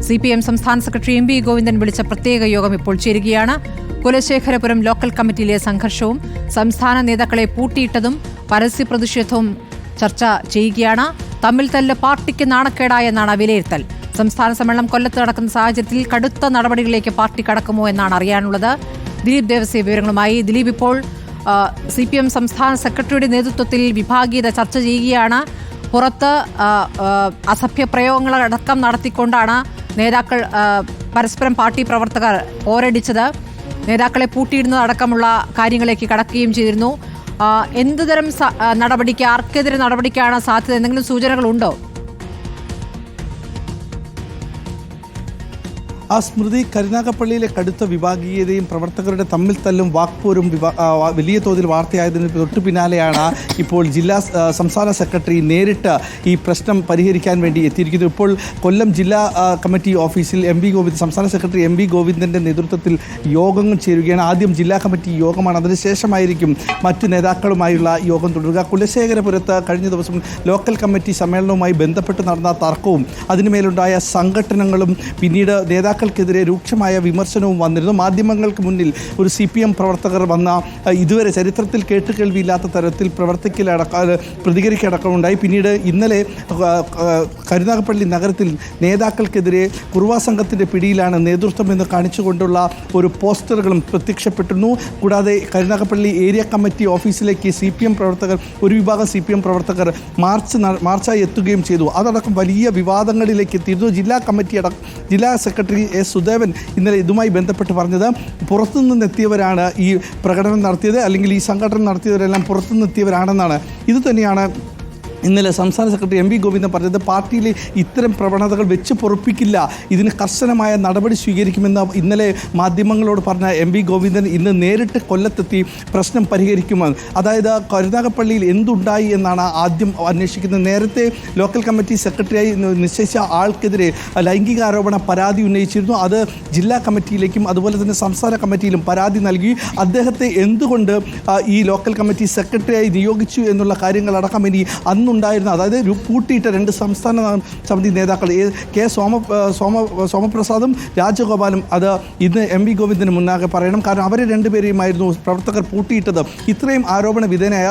CPM സംസ്ഥാന secretary MV Govindan വിളിച്ച പ്രത്യേക യോഗം ഇപ്പോൾ ചേരുകയാണ്. കുലശേഖരപുരം ലോക്കൽ കമ്മിറ്റിയിലെ സംഘർഷവും സംസ്ഥാന നേതാക്കളെ പൂട്ടിയിട്ടതും പരസ്യ പ്രതിഷേധവും ചർച്ച ചെയ്യുകയാണ്. തമ്മിൽ തല്ല് പാർട്ടിക്ക് നാണക്കേടായെന്നാണ് വിലയിരുത്തൽ. സംസ്ഥാന സമ്മേളനം കൊല്ലത്ത് നടക്കുന്ന സാഹചര്യത്തിൽ കടുത്ത നടപടികളിലേക്ക് പാർട്ടി കടക്കുമോ എന്നാണ് അറിയാനുള്ളത്. ദിലീപ് ദേവസ്യ വിവരങ്ങളുമായി. ദിലീപ്, ഇപ്പോൾ CPM സംസ്ഥാന സെക്രട്ടറിയുടെ നേതൃത്വത്തിൽ വിഭാഗീയത ചർച്ച ചെയ്യുകയാണ്. പുറത്ത് അസഭ്യ പ്രയോഗങ്ങളടക്കം നടത്തിക്കൊണ്ടാണ് നേതാക്കൾ പരസ്പരം പാർട്ടി പ്രവർത്തകർ പോരടിച്ചത്. നേതാക്കളെ പൂട്ടിയിടുന്നതടക്കമുള്ള കാര്യങ്ങളിലേക്ക് കടക്കുകയും ചെയ്തിരുന്നു. എന്തുതരം നടപടിക്ക്, ആർക്കെതിരെ നടപടിക്കാണ് സാധ്യത? എന്തെങ്കിലും സൂചനകളുണ്ടോ? സ്മൃതി, കരുനാഗപ്പള്ളിയിലെ കടുത്ത വിഭാഗീയതയും പ്രവർത്തകരുടെ തമ്മിൽ തല്ലും വാക്പോരും വലിയ തോതിൽ വാർത്തയായതിന് തൊട്ടു പിന്നാലെയാണ് ഇപ്പോൾ സംസ്ഥാന സെക്രട്ടറി നേരിട്ട് ഈ പ്രശ്നം പരിഹരിക്കാൻ വേണ്ടി എത്തിയിരിക്കുന്നത്. ഇപ്പോൾ കൊല്ലം ജില്ലാ കമ്മിറ്റി ഓഫീസിൽ സംസ്ഥാന സെക്രട്ടറി MV ഗോവിന്ദൻ്റെ നേതൃത്വത്തിൽ യോഗങ്ങൾ ചേരുകയാണ്. ആദ്യം ജില്ലാ കമ്മിറ്റി യോഗമാണ്, അതിനുശേഷമായിരിക്കും മറ്റു നേതാക്കളുമായുള്ള യോഗം തുടരുക. കുലശേഖരപുരത്ത് കഴിഞ്ഞ ദിവസം ലോക്കൽ കമ്മിറ്റി സമ്മേളനവുമായി ബന്ധപ്പെട്ട് നടന്ന തർക്കവും അതിനുമേലുണ്ടായ സംഘടനകളും പിന്നീട് നേതാക്കൾക്കെതിരെ രൂക്ഷമായ വിമർശനവും വന്നിരുന്നു. മാധ്യമങ്ങൾക്ക് മുന്നിൽ ഒരു CPM പ്രവർത്തകർ വന്ന ഇതുവരെ ചരിത്രത്തിൽ കേട്ടുകേൾവിയില്ലാത്ത തരത്തിൽ പ്രതികരിക്കടക്കമുണ്ടായി. പിന്നീട് ഇന്നലെ കരുനാഗപ്പള്ളി നഗരത്തിൽ നേതാക്കൾക്കെതിരെ കുറുവാ സംഘത്തിൻ്റെ പിടിയിലാണ് നേതൃത്വം എന്ന് കാണിച്ചുകൊണ്ടുള്ള ഒരു പോസ്റ്ററുകളും പ്രത്യക്ഷപ്പെട്ടിരുന്നു. കൂടാതെ കരുനാഗപ്പള്ളി ഏരിയ കമ്മിറ്റി ഓഫീസിലേക്ക് ഒരു വിഭാഗം CPM പ്രവർത്തകർ മാർച്ചായി എത്തുകയും ചെയ്തു. അതടക്കം വലിയ വിവാദങ്ങളിലേക്ക് എത്തിയിരുന്നു. ജില്ലാ സെക്രട്ടറി സുദേവൻ ഇന്നലെ ഇതുമായി ബന്ധപ്പെട്ട് പറഞ്ഞത്, പുറത്തുനിന്നെത്തിയവരാണ് ഈ പ്രകടനം നടത്തിയത്, അല്ലെങ്കിൽ ഈ സംഘടന നടത്തിയവരെല്ലാം പുറത്തുനിന്നെത്തിയവരാണെന്നാണ്. ഇത് തന്നെയാണ് ഇന്നലെ സംസ്ഥാന സെക്രട്ടറി MV ഗോവിന്ദൻ പറഞ്ഞത്. പാർട്ടിയിലെ ഇത്തരം പ്രവണതകൾ വെച്ച് പൊറുപ്പിക്കില്ല, ഇതിന് കർശനമായ നടപടി സ്വീകരിക്കുമെന്ന് ഇന്നലെ മാധ്യമങ്ങളോട് പറഞ്ഞ MV ഗോവിന്ദൻ ഇന്ന് നേരിട്ട് കൊല്ലത്തെത്തി പ്രശ്നം പരിഹരിക്കുമെന്ന്. അതായത് കരുനാഗപ്പള്ളിയിൽ എന്തുണ്ടായി എന്നാണ് ആദ്യം അന്വേഷിക്കുന്നത്. നേരത്തെ ലോക്കൽ കമ്മിറ്റി സെക്രട്ടറിയായി നിശ്ചയിച്ച ആൾക്കെതിരെ ലൈംഗികാരോപണ പരാതി ഉന്നയിച്ചിരുന്നു. അത് ജില്ലാ കമ്മിറ്റിയിലേക്കും അതുപോലെ തന്നെ സംസ്ഥാന കമ്മിറ്റിയിലും പരാതി നൽകി. അദ്ദേഹത്തെ എന്തുകൊണ്ട് ഈ ലോക്കൽ കമ്മിറ്റി സെക്രട്ടറിയായി നിയോഗിച്ചു എന്നുള്ള കാര്യങ്ങളടക്കം ഇനി ഉണ്ടായിരുന്നു. അതായത് പൂട്ടിയിട്ട 2 സംസ്ഥാന സമിതി നേതാക്കൾ കെ സോമപ്രസാദും രാജഗോപാലും അത് ഇന്ന് MV ഗോവിന്ദന് മുന്നാകെ പറയണം. കാരണം അവരെ രണ്ടുപേരെയുമായിരുന്നു പ്രവർത്തകർ പൂട്ടിയിട്ടത്. ഇത്രയും ആരോപണ വിധേയനായ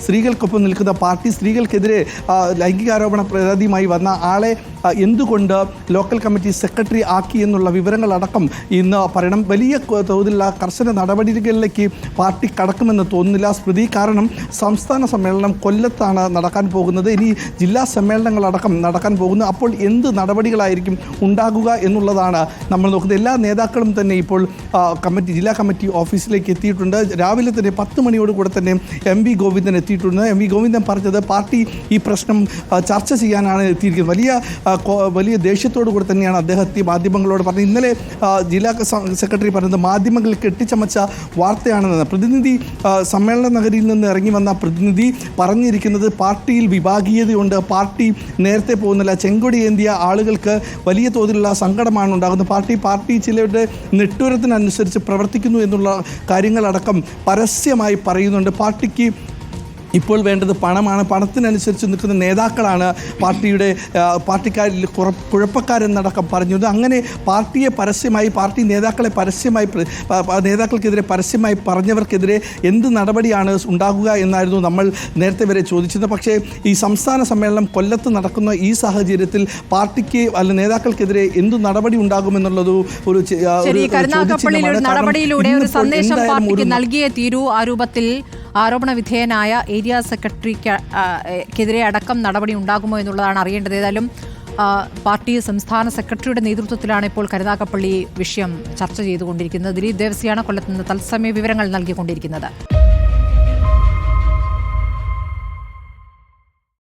സ്ത്രീകൾക്കൊപ്പം നിൽക്കുന്ന പാർട്ടി സ്ത്രീകൾക്കെതിരെ ലൈംഗികാരോപണ പരാതിയുമായി വന്ന ആളെ എന്തുകൊണ്ട് ലോക്കൽ കമ്മിറ്റി സെക്രട്ടറി ആക്കി എന്നുള്ള വിവരങ്ങളടക്കം ഇന്ന് പറയണം. വലിയ തോതിലുള്ള കർശന നടപടികളിലേക്ക് പാർട്ടി കടക്കുമെന്ന് തോന്നുന്നില്ല സ്മൃതി. കാരണം സംസ്ഥാന സമ്മേളനം കൊല്ലത്താണ് നടക്കാൻ പോകുന്നത്. ഇനി ജില്ലാ സമ്മേളനങ്ങളടക്കം നടക്കാൻ പോകുന്നു. അപ്പോൾ എന്ത് നടപടികളായിരിക്കും ഉണ്ടാകുക എന്നുള്ളതാണ് നമ്മൾ നോക്കുന്നത്. എല്ലാ നേതാക്കളും തന്നെ ഇപ്പോൾ ജില്ലാ കമ്മിറ്റി ഓഫീസിലേക്ക് എത്തിയിട്ടുണ്ട്. രാവിലെ തന്നെ 10 മണിയോട് കൂടെ തന്നെ MV ഗോവിന്ദൻ എത്തിയിട്ടുണ്ട്. MV ഗോവിന്ദൻ പറഞ്ഞത് പാർട്ടി ഈ പ്രശ്നം ചർച്ച ചെയ്യാനാണ് എത്തിയിരിക്കുന്നത്. വലിയ ദേഷ്യത്തോടു കൂടി തന്നെയാണ് അദ്ദേഹത്തെ മാധ്യമങ്ങളോട് പറഞ്ഞത്. ഇന്നലെ ജില്ലാ സെക്രട്ടറി പറഞ്ഞത് മാധ്യമങ്ങൾ കെട്ടിച്ചമച്ച വാർത്തയാണെന്ന്. പ്രതിനിധി സമ്മേളന നഗരിയിൽ നിന്ന് ഇറങ്ങി വന്ന പ്രതിനിധി പറഞ്ഞിരിക്കുന്നത് പാർട്ടിയിൽ വിഭാഗീയതയുണ്ട്, പാർട്ടി നേരത്തെ പോകുന്നില്ല, ചെങ്കൊടി ഏന്തിയ ആളുകൾക്ക് വലിയ തോതിലുള്ള സങ്കടമാണ് ഉണ്ടാകുന്നത്, പാർട്ടി ചിലരുടെ നെട്ടൂരത്തിനനുസരിച്ച് പ്രവർത്തിക്കുന്നു എന്നുള്ള കാര്യങ്ങളടക്കം പരസ്യമായി പറയുന്നുണ്ട്. പാർട്ടിക്ക് ഇപ്പോൾ വേണ്ടത് പണമാണ്, പണത്തിനനുസരിച്ച് നിൽക്കുന്ന നേതാക്കളാണ് പാർട്ടിക്കാരിൽ കുഴപ്പക്കാരെന്നടക്കം പറഞ്ഞത്. അങ്ങനെ പാർട്ടി നേതാക്കൾക്കെതിരെ പരസ്യമായി പറഞ്ഞവർക്കെതിരെ എന്ത് നടപടിയാണ് ഉണ്ടാകുക എന്നായിരുന്നു നമ്മൾ നേരത്തെ വരെ ചോദിച്ചത്. പക്ഷേ ഈ സംസ്ഥാന സമ്മേളനം കൊല്ലത്ത് നടക്കുന്ന ഈ സാഹചര്യത്തിൽ പാർട്ടിക്ക് നേതാക്കൾക്കെതിരെ എന്ത് നടപടി ഉണ്ടാകുമെന്നുള്ളത് ഒരു നടപടിയിലൂടെ ഒരു സന്ദേശം പാർട്ടിക്ക് നൽകിയേ തീരൂ. ആ രൂപത്തിൽ ആരോപണ വിധേയനായ ഏരിയ സെക്രട്ടറിക്കെതിരെ അടക്കം നടപടി ഉണ്ടാകുമോ എന്നുള്ളതാണ് അറിയേണ്ടത്. ഏതായാലും പാർട്ടി സംസ്ഥാന സെക്രട്ടറിയുടെ നേതൃത്വത്തിലാണ് ഇപ്പോൾ കരുനാഗപ്പള്ളി വിഷയം ചർച്ച ചെയ്തുകൊണ്ടിരിക്കുന്നത്. ദിലീപ് ദേവസ്യാണ് കൊല്ലത്ത് നിന്ന് തത്സമയ വിവരങ്ങൾ നൽകിക്കൊണ്ടിരിക്കുന്നത്.